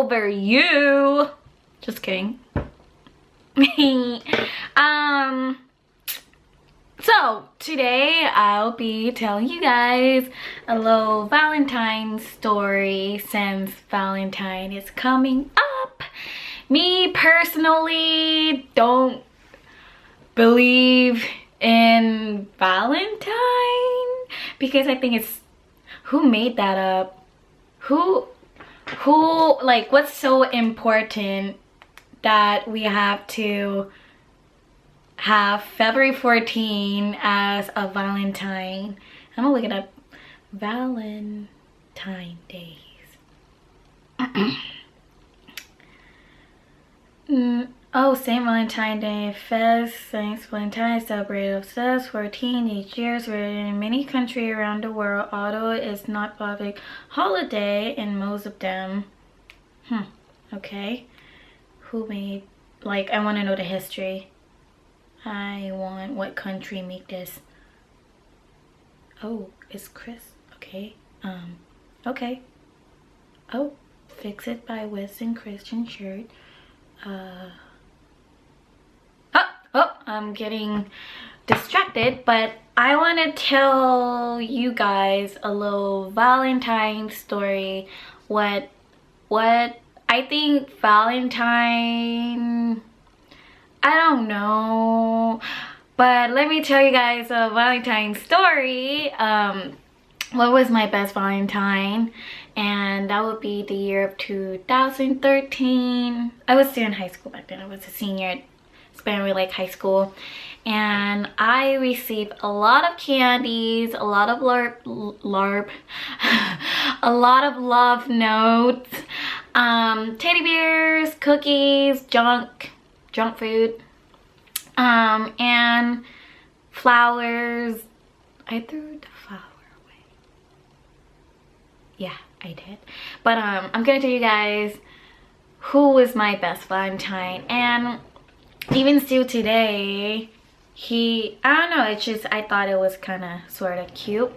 over you. Just kidding. So today I'll be telling you guys a little Valentine story since Valentine is coming up. Me personally don't believe in Valentine because I think it's, who made that up? Who like, what's so important that we have to have February 14 as a Valentine? I'm gonna look it up. Valentine days. Oh, St. Valentine Day Fest. Saint Valentine is celebrated obsessed 14 each year, in many countries around the world, although it's not a public holiday in most of them. Okay. Who made, like, I want to know the history. I want, what country made this? Oh, it's Chris. Okay. Okay. Oh, Fix It by Western Christian Church. I'm getting distracted, but I want to tell you guys a little Valentine story. What I think Valentine, I don't know, but let me tell you guys a Valentine story. What was my best Valentine? And that would be the year of 2013. I was still in high school back then. I was a senior. It's very like high school, and I received a lot of candies, a lot of a lot of love notes, teddy bears, cookies, junk food, and flowers. I threw the flower away. Yeah, I did. But I'm gonna tell you guys who was my best Valentine. And even still today, I don't know, it's just, I thought it was kind of sort of cute.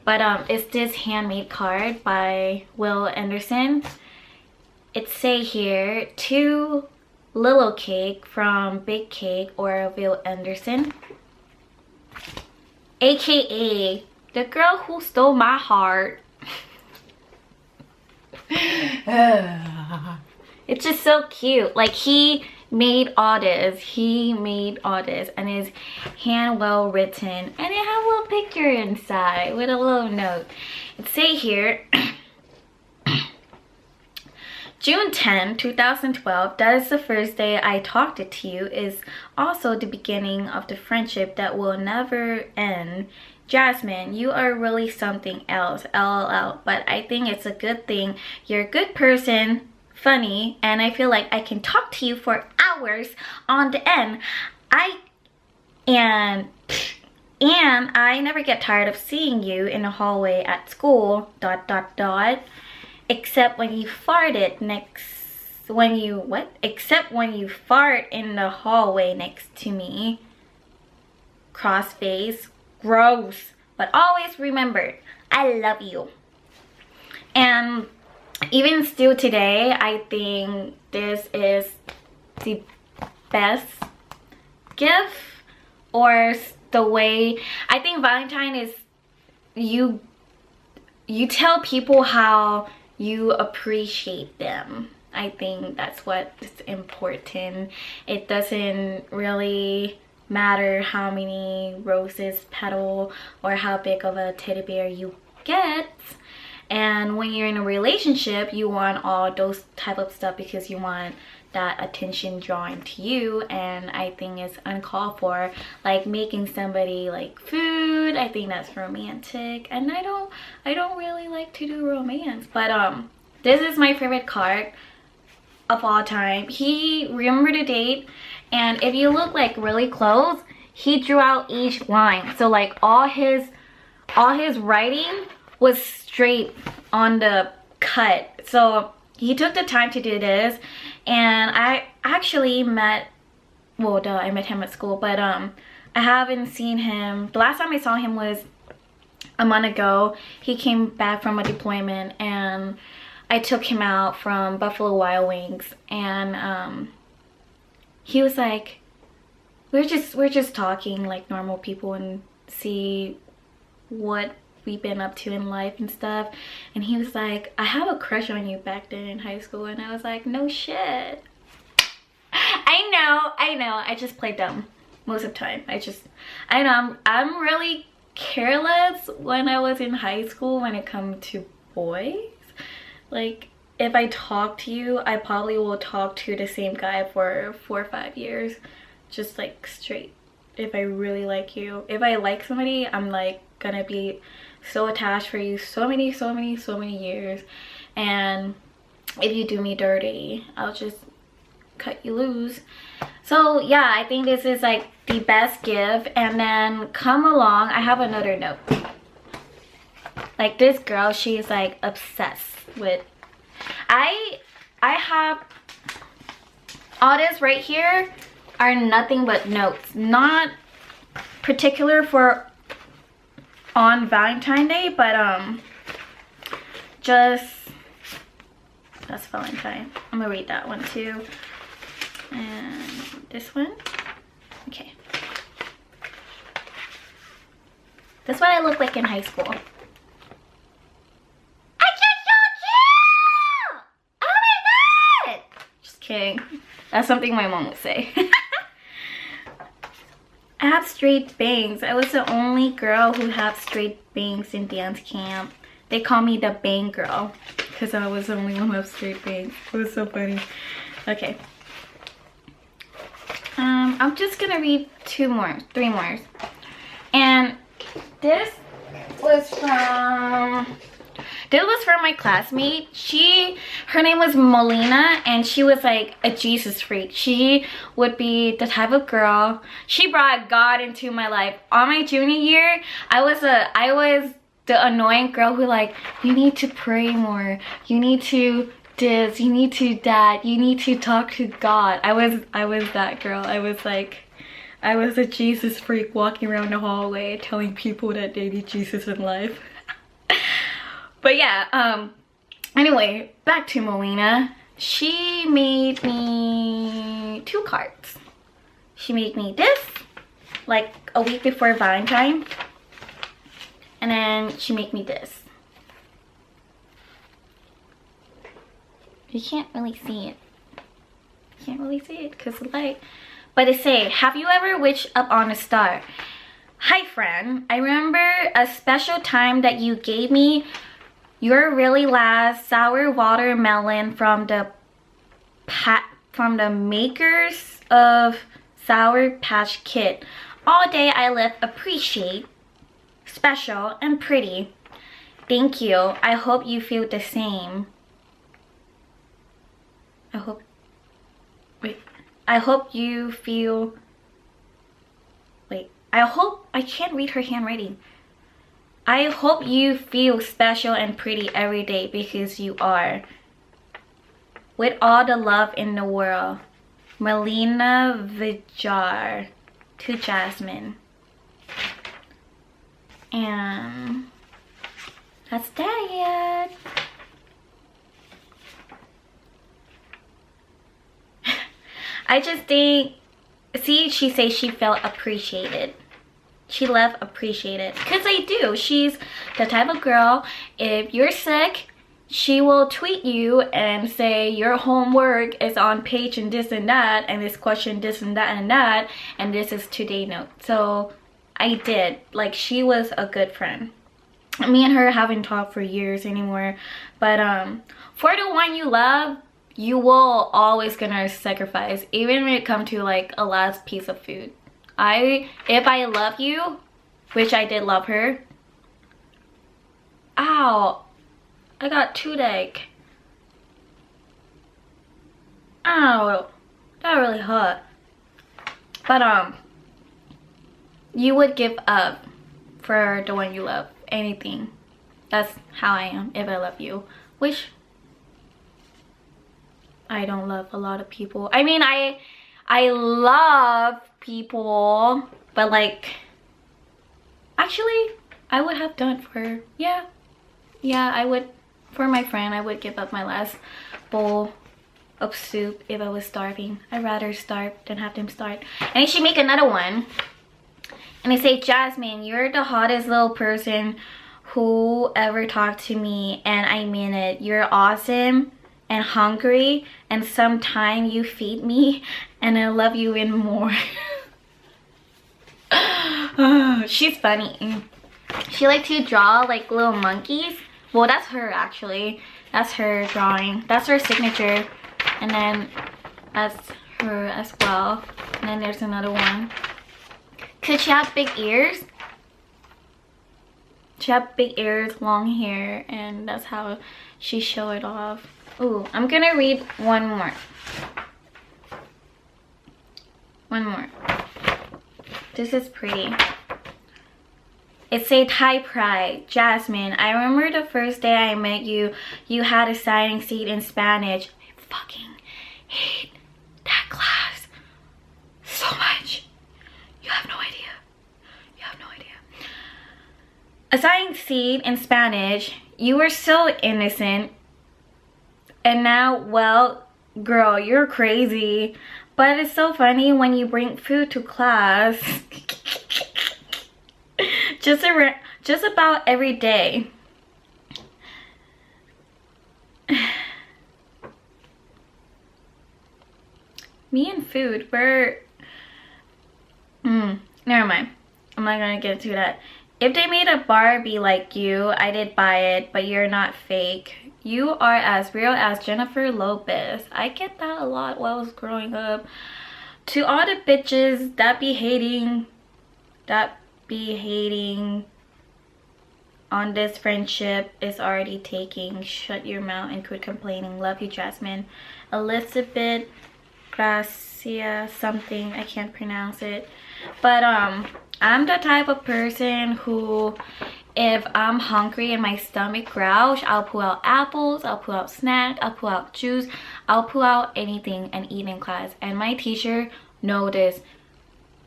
But it's this handmade card by Will Anderson. It say here, to Little Cake from Big Cake or Will Anderson, aka the girl who stole my heart. It's just so cute. Like, he made all this and it's hand well written, and it had a little picture inside with a little note. It say here, June 10, 2012, that is the first day I talked to you, is also the beginning of the friendship that will never end. Jasmine, you are really something else, LOL, but I think it's a good thing. You're a good person, funny, and I feel like I can talk to you for hours on the end. And I never get tired of seeing you in the hallway at school, ... except when you farted except when you fart in the hallway next to me. Cross face, gross, but always remember, I love you. And even still today, I think this is the best gift, or the way, I think Valentine is, you tell people how you appreciate them. I think that's what's important. It doesn't really matter how many roses petal or how big of a teddy bear you get. And when you're in a relationship, you want all those type of stuff because you want that attention drawn to you, and I think it's uncalled for. Like making somebody like food, I think that's romantic, and I don't really like to do romance. But this is my favorite card of all time. He remembered the date, and if you look like really close, he drew out each line. So like all his writing was straight on the cut. So he took the time to do this, and I actually met, well, duh, I met him at school, but I haven't seen him. The last time I saw him was a month ago. He came back from a deployment, and I took him out from Buffalo Wild Wings, and he was like, we're just talking like normal people and see what we've been up to in life and stuff. And he was like, I have a crush on you back then in high school. And I was like, no shit. I know, I just play dumb most of the time. I know I'm really careless when I was in high school when it comes to boys. Like, if I talk to you, I probably will talk to the same guy for 4 or 5 years, just like straight. If I really like you, if I like somebody, I'm like gonna be so attached for you so many years. And if you do me dirty, I'll just cut you loose. So yeah, I think this is like the best gift. And then come along, I have another note. Like, this girl, she's like obsessed with, I have all this right here are nothing but notes, not particular for on Valentine's Day, but just that's Valentine. I'm gonna read that one too. And this one. Okay. That's what I look like in high school. I just so cute! Oh my god! Just kidding. That's something my mom would say. I have straight bangs. I was the only girl who had straight bangs in dance camp. They call me the bang girl because I was the only one who had straight bangs. It was so funny. Okay. I'm just gonna read 3 more. And this was from my classmate. Her name was Molina, and she was like a Jesus freak. She would be the type of girl, she brought God into my life. On my junior year, I was the annoying girl who like, you need to pray more, you need to this, you need to that, you need to talk to God. I was that girl. I was a Jesus freak walking around the hallway telling people that they need Jesus in life. But yeah, anyway, back to Molina. She made me 2 cards. She made me this like a week before Valentine, and then she made me this. You can't really see it. You can't really see it because of the light. But it say, have you ever wished up on a star? Hi friend, I remember a special time that you gave me your really last sour watermelon from the makers of Sour Patch Kid. All day I live appreciate, special and pretty. Thank you. I hope you feel the same. I can't read her handwriting. I hope you feel special and pretty every day because you are. With all the love in the world. Melina Vijar to Jasmine. And that's that. I just think, see, she says she felt appreciated. She left appreciated. Because I do. She's the type of girl, if you're sick, she will tweet you and say your homework is on page and this and that, and this question this and that, and this is today note. So I did. Like, she was a good friend. Me and her haven't talked for years anymore. But for the one you love, you will always gonna sacrifice, even when it comes to like a last piece of food. If I love you, which I did love her. Ow, I got toothache. Ow, that really hurt. But you would give up for the one you love, anything. That's how I am if I love you, which I don't love a lot of people. I mean, I love people, but like, actually I would have done for her. Yeah, I would For my friend, I would give up my last bowl of soup if I was starving. I'd rather starve than have them starve. And she make another one. And they say, Jasmine, you're the hottest little person who ever talked to me, and I mean it. You're awesome and hungry, and sometime you feed me, and I love you even more. She's funny. She likes to draw like little monkeys. Well, that's her actually. That's her drawing. That's her signature. And then that's her as well. And then there's another one. Could she have big ears? She had big ears, long hair, and that's how she showed it off. Ooh, I'm gonna read one more. One more. This is pretty. It said, Hi Pride, Jasmine. I remember the first day I met you, you had a signing seat in Spanish. I fucking hate that class so much. You have no idea. You have no idea. A signing seat in Spanish. You were so innocent. And now, well, girl, you're crazy. But it's so funny when you bring food to class. just about every day. Me and food, we're... never mind. I'm not gonna get into that. If they made a Barbie like you, I did buy it, but you're not fake. You are as real as Jennifer Lopez. I get that a lot while I was growing up. To all the bitches that be hating on this friendship is already taking. Shut your mouth and quit complaining. Love you, Jasmine. Elizabeth Gracia something. I can't pronounce it. But I'm the type of person who, if I'm hungry and my stomach growls, I'll pull out apples, I'll pull out snacks, I'll pull out juice, I'll pull out anything and eat in class. And my teacher knows this.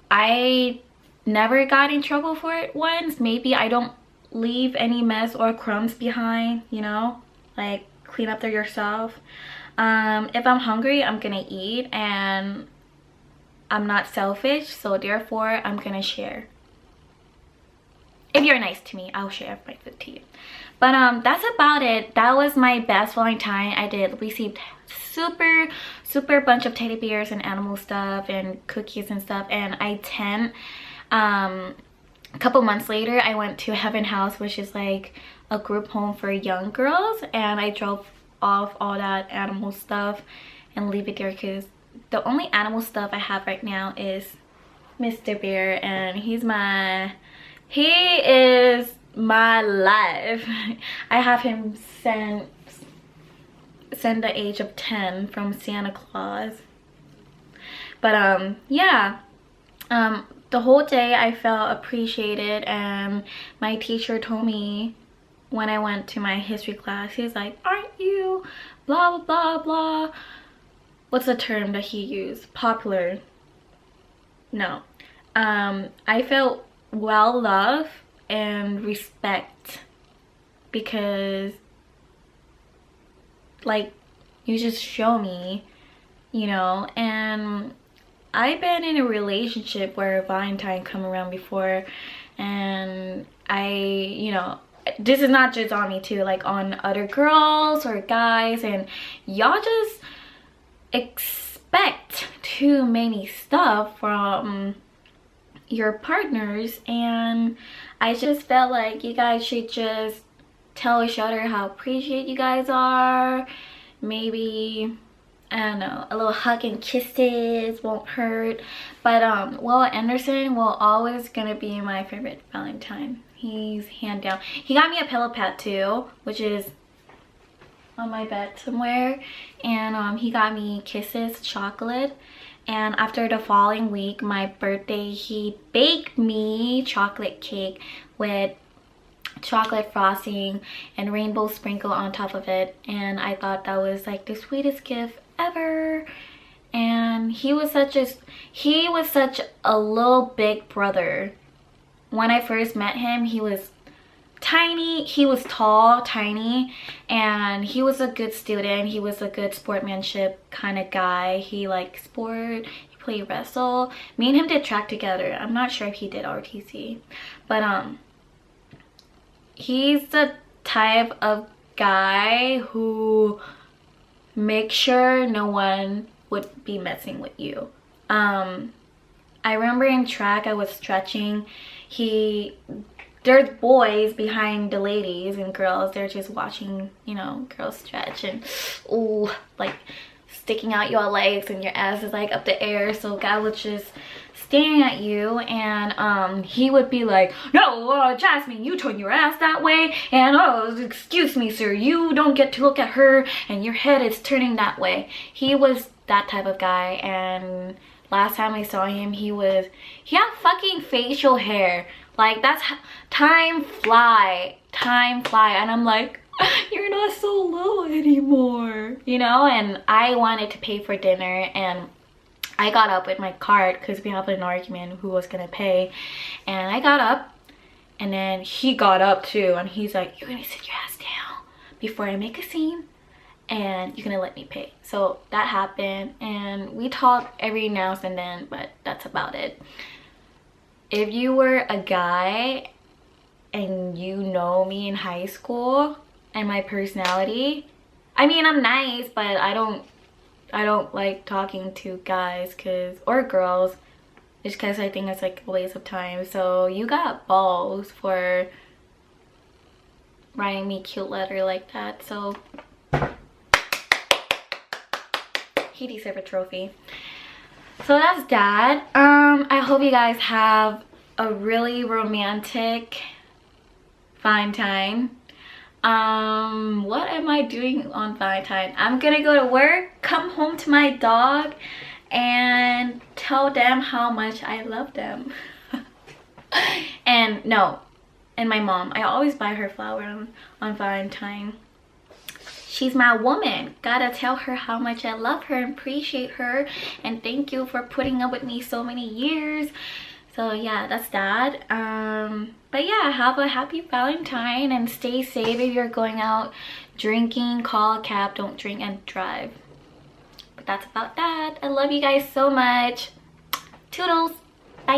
I never got in trouble for it once. Maybe I don't leave any mess or crumbs behind, you know, like clean up there yourself. If I'm hungry, I'm gonna eat, and I'm not selfish, so therefore I'm gonna share. If you're nice to me, I'll share my food to you. But that's about it. That was my best Valentine. I did receive super bunch of teddy bears and animal stuff and cookies and stuff, and I tend a couple months later I went to Heaven House, which is like a group home for young girls, and I drove off all that animal stuff and leave it there because the only animal stuff I have right now is Mr. Bear, and he is my life. I have him since the age of 10 from Santa Claus. But yeah, the whole day I felt appreciated, and my teacher told me when I went to my history class, he was like, aren't you blah blah blah blah, what's the term that he used, popular? No. I felt well loved and respect, because like you just show me, you know. And I've been in a relationship where Valentine come around before, and you know, this is not just on me too, like on other girls or guys, and y'all just expect too many stuff from your partners, and I just felt like you guys should just tell each other how appreciated you guys are. Maybe, I don't know, a little hug and kisses won't hurt. But Will Anderson will always gonna be my favorite Valentine. He's hand down. He got me a pillow pad too, which is on my bed somewhere, and he got me kisses, chocolate. And after the following week, my birthday, he baked me chocolate cake with chocolate frosting and rainbow sprinkle on top of it, and I thought that was like the sweetest gift ever. And he was such a little big brother. When I first met him, he was tiny. He was tall, tiny, and he was a good student. He was a good sportsmanship kind of guy. He liked sport. He played wrestle. Me and him did track together. I'm not sure if he did RTC, but he's the type of guy who makes sure no one would be messing with you. I remember in track I was stretching. There's boys behind the ladies and girls. They're just watching, you know, girls stretch and ooh, like sticking out your legs and your ass is like up the air. So guy was just staring at you, and he would be like, no, Jasmine, you turn your ass that way, and oh, excuse me, sir, you don't get to look at her, and your head is turning that way. He was that type of guy, and last time I saw him, he had fucking facial hair. Like, that's time fly, and I'm like, you're not so low anymore, you know. And I wanted to pay for dinner, and I got up with my card because we have an argument who was gonna pay, and I got up, and then he got up too, and he's like, you're gonna sit your ass down before I make a scene, and you're gonna let me pay. So that happened, and we talk every now and then, but that's about it. If you were a guy and you know me in high school and my personality, I mean, I'm nice, but I don't like talking to guys or girls just because I think it's like a waste of time. So you got balls for writing me a cute letter like that. So he deserves a trophy. So that's that. I hope you guys have a really romantic Valentine. What am I doing on Valentine? I'm gonna go to work, come home to my dog, and tell them how much I love them. And my mom. I always buy her flower on Valentine. She's my woman. Gotta tell her how much I love her and appreciate her, and thank you for putting up with me so many years. So yeah, that's that. But yeah, have a happy Valentine and stay safe if you're going out drinking. Call a cab, don't drink and drive. But that's about that. I love you guys so much. Toodles. Bye.